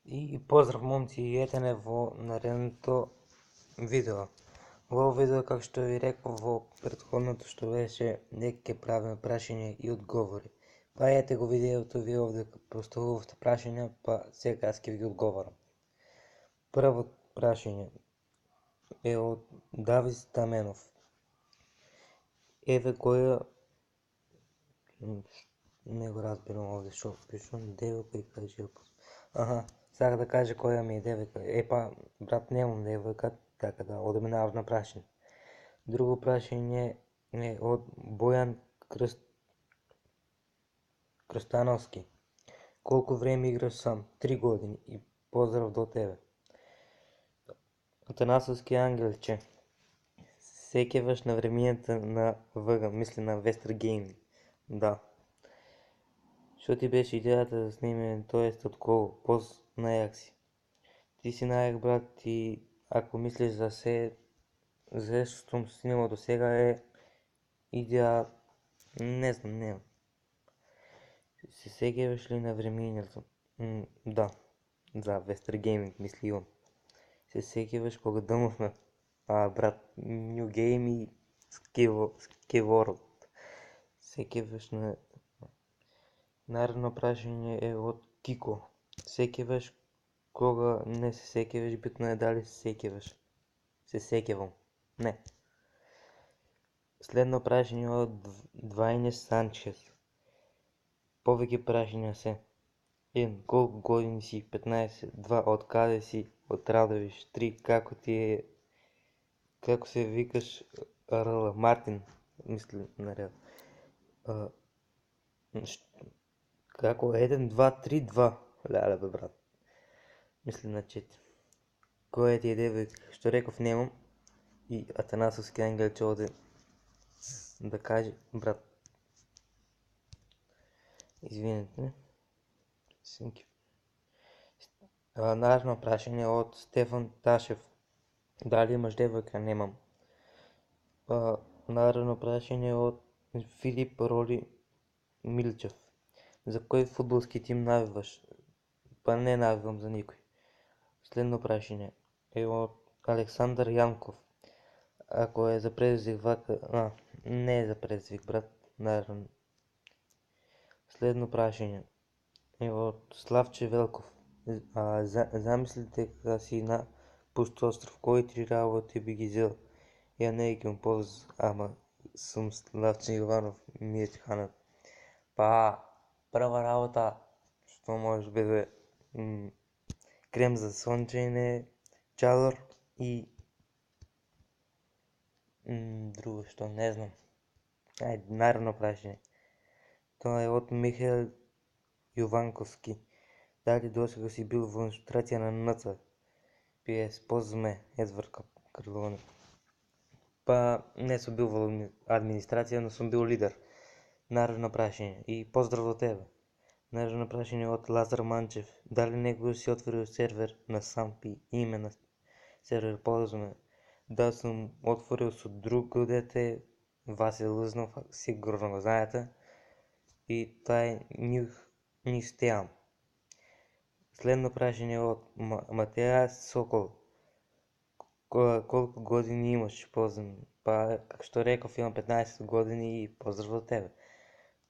И поздрав момци, етене во наредното видео. Во видео, како што ви реков во претходното што беше, дека ќе правиме прашања и одговори. Па ете го видеото ви овде поставувавте прашања, па сега аз ќе ви ги одговорам. Прво прашање е од Давид Стаменов. Еве која не го разбирам овде што пишувам, девојка и кажи Аха, сака да каже која ми е девојка. Епа, брат, немам девојка, така да одеме на прашање. Друго прашање е од Бојан Крстановски. Колку време играш сам? 3 години и поздрав до тебе. Атанасовски Ангелче. Сеќаваш на времењата на ВГ, мисли на Вестер Гейминг. Да. Што ти беше идејата за снимање, тоест од кого? Поз најак си. Ти си најак, брат, и ако мислиш за се, за што сум снимал до сега е идеја, не знам, нема. Се сеќаваш ли на времењето? Да, за Вестер Гейминг мисли он. Се сеќаваш кога дъмавме, брат, New Game и Skyward. Сеќаваш на... Наредно прашање е од Кико. Сеќаваш кога не се сеќаваш, битно е дали се сеќаваш. Се сеќавам. Не. Следно прашање од Двајнеш Санчес. Повеќе прашања се. 1. Колку години си? 15. 2. Од каде си? Од Радовиш. 3. Како ти е? Како се викаш? Мартин, мисли наред. Како 1, 2, 3, 2. Леле бе, брат. Мисли на 4. Која ти е девојка? Што реков немам. И Атанасовски Ангелче оде да каже, брат. Извинете. Наредно прашање од Стефан Ташев. Дали имаш девојка? Немам. Наредно прашање од Филип Роли Милчев. За кој фудбалски тим навиваш? Па не навивам за никој. Следно прашање е од Александар Јанков. Ако е за предизвик вака... не е за предизвик, брат. Наредно. Следно прашање е од Славче Велков. Замислите дека си на пуст остров, кои 3 работи би ги зел? Ја не ги поз, ама сум Славче Јованов, ми е ханат. Па, прва работа, што може биде крем за сончење, чадор и друго што не знам. Ајде, наредно прашање. Тоа е од Михаил Јованковски. Дали досега си бил во администрација на НЦ? PS, позме, Едвард Карлонев. Па, не сум бил во администрација, но сум бил лидер. Наредно прашање и поздрав до тебе. Наредно прашање од Лазар Манчев. Дали некој си отворил сервер на Сампи, име на сервер позме? Да, сум отворил со друго дете, Васил Лъзнов, сигурно го знаете. И тоа е Нюстеам. Следно прашање од Матеја Сокол. Колку години имаш? Па, како што реков, имам 15 години и поздрав до тебе.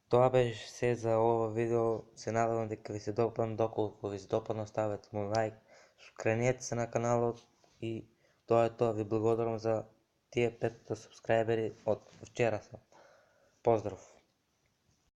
Тоа беше се за ова видео. Се надевам дека ви се допадна. Доколку ви се допадна, оставете му лайк, субскрибнете се на каналот и тоа е тоа. Ви благодарам за тие 5 субскрайбери од вчера. Поздрав!